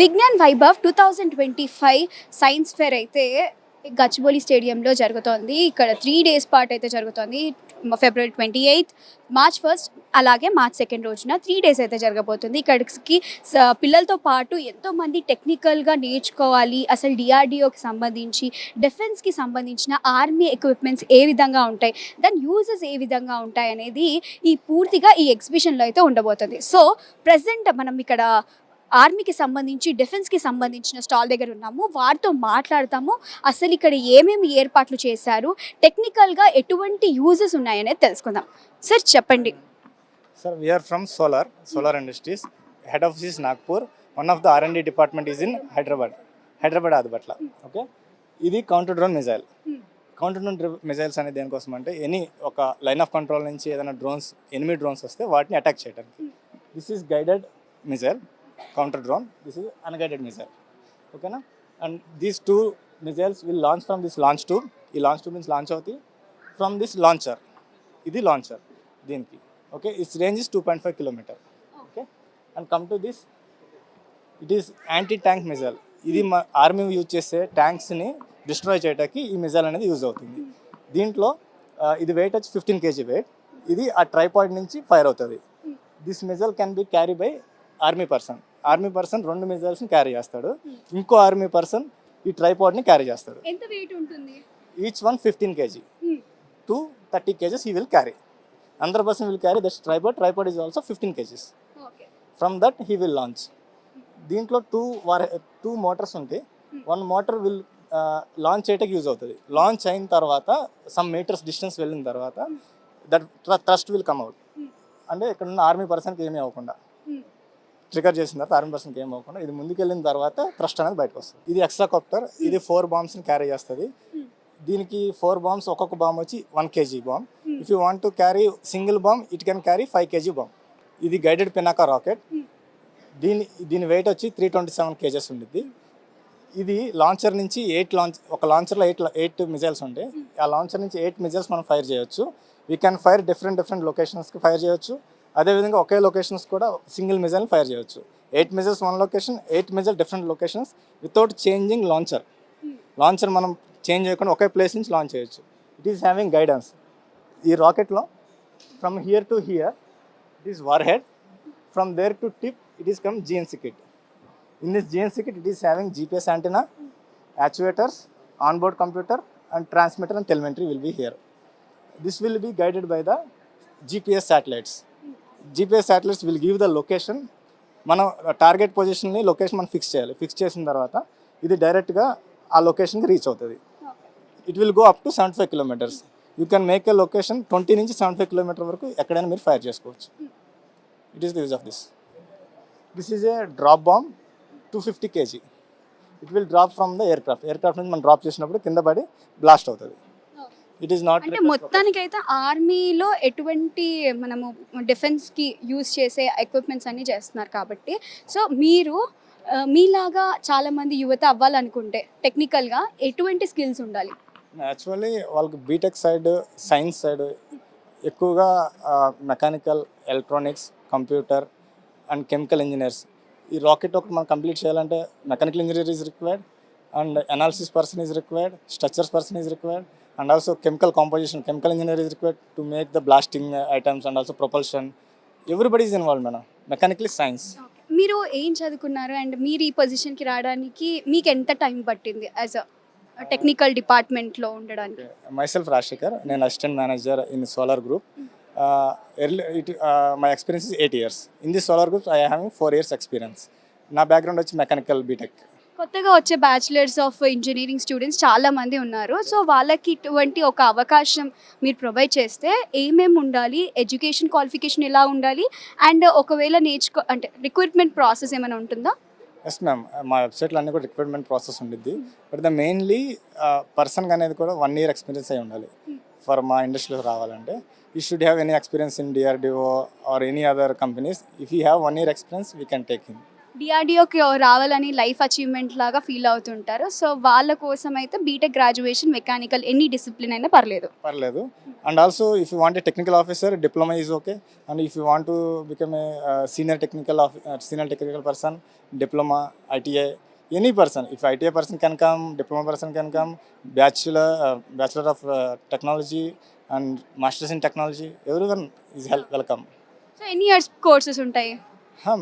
Vignan Vaibhav 2025 science fair అయితే గచ్చిబౌలి స్టేడియంలో జరుగుతోంది. ఇక్కడ 3 డేస్ పాటు అయితే జరుగుతోంది. ఫిబ్రవరి 28, మార్చ్ 1 అలాగే మార్చ్ 2 రోజున 3 డేస్ అయితే జరగబోతుంది. ఇక్కడికి పిల్లలతో పాటు ఎంతోమంది టెక్నికల్గా నేర్చుకోవాలి. అసలు డిఆర్డిఓకి సంబంధించి, డిఫెన్స్కి సంబంధించిన ఆర్మీ ఎక్విప్మెంట్స్ ఏ విధంగా ఉంటాయి, దాని యూజెస్ ఏ విధంగా ఉంటాయి అనేది పూర్తిగా ఈ ఎగ్జిబిషన్లో అయితే ఉండబోతుంది. సో ప్రజెంట్ మనం ఇక్కడ ఆర్మీకి సంబంధించి, డిఫెన్స్కి సంబంధించిన స్టాల్ దగ్గర ఉన్నాము. వారితో మాట్లాడతాము. అసలు ఇక్కడ ఏమేమి ఏర్పాట్లు చేశారు, టెక్నికల్గా ఎటువంటి యూజెస్ ఉన్నాయనేది తెలుసుకుందాం. సార్ చెప్పండి. Sir, we are from Solar Industries. Head office is Nagpur. One of the R&D department is in Hyderabad Adbatla. Okay. ఇది counter drone missile. Counter drone missiles అనేది దేనికోసం అంటే ఒక లైన్ ఆఫ్ కంట్రోల్ నుంచి ఏదైనా ఎనిమీ డ్రోన్స్ వస్తే వాటిని attack చేయడానికి. This is guided missile, counter drone. This is unguided missile. Okay na? And these two missiles will launch from this launch tube. ఈ launch tube means launch అవుతాయి from this launcher. ఇది launcher దీనికి. Okay, its range is 2.5 kilometer. Okay, and come to this, it is anti tank missile. ఇది army use చేసే ట్యాంక్స్ని destroy చేయడానికి ఈ missile అనేది use అవుతుంది. దీంట్లో ఇది వెయిట్ వచ్చి 15 kg వెయిట్. ఇది ఆ ట్రైపాడ్ నుంచి ఫైర్ అవుతుంది. This missile can be carry by army person 2 మిజైల్స్ని క్యారీ చేస్తాడు. ఇంకో ఆర్మీ పర్సన్ ఈ ట్రైపాడ్ని క్యారీ చేస్తాడు. ఎంత వెయిట్ ఉంటుంది? Each one 15 kg to 30 kg he will carry. Another person will carry this tripod. Tripod is also 15 kg. Okay. From that he will launch. దీంట్లో two Motors ఉంటాయి. One motor will launch చేయడానికి use అవుతుంది. Launch అయిన తర్వాత some metres distance వెళ్ళిన తర్వాత that thrust will come out. అంటే ఇక్కడ ఉన్న ఆర్మీ పర్సన్కి ఏమీ అవ్వకుండా, ట్రిగర్ చేసిన తర్వాత ఆర్మీ పర్సన్కి ఏం అవ్వకుండా ఇది ముందుకు వెళ్ళిన తర్వాత థ్రస్ట్ అనేది బయటకు వస్తుంది. ఇది ఎక్స్ట్రాకాప్టర్. ఇది 4 బాంబ్స్ని క్యారీ చేస్తుంది. దీనికి 4 బాంబ్స్, ఒక్కొక్క బాంబ్ వచ్చి 1 kg bomb. If you want to carry single bomb it can carry 5 kg bomb. ఇది గైడెడ్ పినాకా రాకెట్. దీని వెయిట్ వచ్చి 327 kgs ఉంటుంది. ఇది లాంచర్ నుంచి ఒక లాంచర్లో 8 మిజైల్స్ ఉంటాయి. ఆ లాంచర్ నుంచి 8 మిజైల్స్ మనం ఫైర్ చేయొచ్చు. వీ క్యాన్ ఫైర్ డిఫరెంట్ లొకేషన్స్కి ఫైర్ చేయొచ్చు. అదేవిధంగా ఒకే లొకేషన్స్ కూడా సింగిల్ మిజైల్ ఫైర్ చేయొచ్చు. 8 missiles one location, 8 missile different locations without changing launcher. Launcher మనం చేంజ్ చేయకుండా ఒకే ప్లేస్ నుంచి లాంచ్ చేయొచ్చు. It is having guidance. ఈ రాకెట్లో from here to here it is warhead. From there to tip it is come GNC kit. In this GNC kit it is having GPS antenna, actuators, onboard computer and transmitter and telemetry will be here. This will be guided by the GPS satellites. GPS satellites will give the location. మనం target పొజిషన్ని location మనం fix చేయాలి. Fix చేసిన తర్వాత ఇది డైరెక్ట్గా ఆ లొకేషన్కి reach అవుతుంది. It will go up to 75 kilometers. You can make a location 20 నుంచి 75 kilometers వరకు ఎక్కడైనా మీరు ఫైర్ చేసుకోవచ్చు. It is the use of this. This is a drop bomb 250 kg. It will drop from the aircraft నుంచి మనం drop చేసినప్పుడు కింద పడి బ్లాస్ట్ అవుతుంది. ఇట్ ఈస్ నాట్ అంటే మొత్తానికైతే ఆర్మీలో ఎటువంటి మనము డిఫెన్స్కి యూజ్ చేసే ఎక్విప్మెంట్స్ అన్నీ చేస్తున్నారు కాబట్టి, సో మీరు మీలాగా చాలామంది యువత అవ్వాలనుకుంటే టెక్నికల్గా ఎటువంటి స్కిల్స్ ఉండాలి? యాక్చువల్లీ వాళ్ళకి బీటెక్ సైడ్, సైన్స్ సైడ్ ఎక్కువగా mechanical, electronics, computer and chemical engineers. ఈ రాకెట్ ఒకటి మనం కంప్లీట్ చేయాలంటే mechanical engineer is required, and analysis person is required, structures person is required, and also chemical composition, chemical engineer is required to make the blasting items and also propulsion. Everybody is involved, man. Mechanically science. మీరు ఏం చదువుకున్నారు and మీరు ఈ పొజిషన్కి రావడానికి మీకు ఎంత time పట్టింది యాజ్ అ టెక్నికల్ డిపార్ట్మెంట్లో ఉండడానికి? Myself Rashikar, నేను assistant manager in solar group. My experience is 8 years. In this solar group I am having 4 years experience. నా బ్యాక్గ్రౌండ్ వచ్చి మెకానికల్ బీటెక్. కొత్తగా వచ్చే బ్యాచిలర్స్ ఆఫ్ ఇంజనీరింగ్ స్టూడెంట్స్ చాలామంది ఉన్నారు. సో వాళ్ళకి ఇటువంటి ఒక అవకాశం మీరు ప్రొవైడ్ చేస్తే ఏమేమి ఉండాలి, ఎడ్యుకేషన్ క్వాలిఫికేషన్ ఎలా ఉండాలి, అండ్ ఒకవేళ అంటే రిక్రూట్మెంట్ ప్రాసెస్ ఏమైనా ఉంటుందా? ఎస్ మ్యామ్, మా వెబ్సైట్లో అన్నీ కూడా రిక్రూట్మెంట్ ప్రాసెస్ ఉంటుంది. బట్ ద మెయిన్లీ పర్సన్ అనేది కూడా 1 year ఎక్స్పీరియన్స్ అయి ఉండాలి ఫర్ మా ఇండస్ట్రీలో రావాలంటే. You should have any experience in DRDO or any other companies. If you have 1 year experience we can take him. డిఆర్డిఓకి రావాలని లైఫ్ అచీవ్మెంట్ లాగా ఫీల్ అవుతుంటారు. సో వాళ్ళ కోసం అయితే B Tech graduation mechanical any discipline అయినా పర్లేదు. పర్లేదు. And also if you want a technical officer, diploma is okay. And if you want to become a senior technical person, diploma, ITI, any person. If ITI person can come, diploma person can come, bachelor of technology and masters in technology, everyone is welcome. So ఎన్ని years courses ఉంటాయి?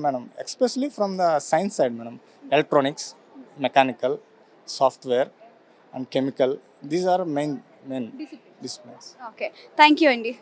Madam, especially from the science side, madam, electronics, mechanical, software and chemical, these are main disciplines. Okay, thank you అండి.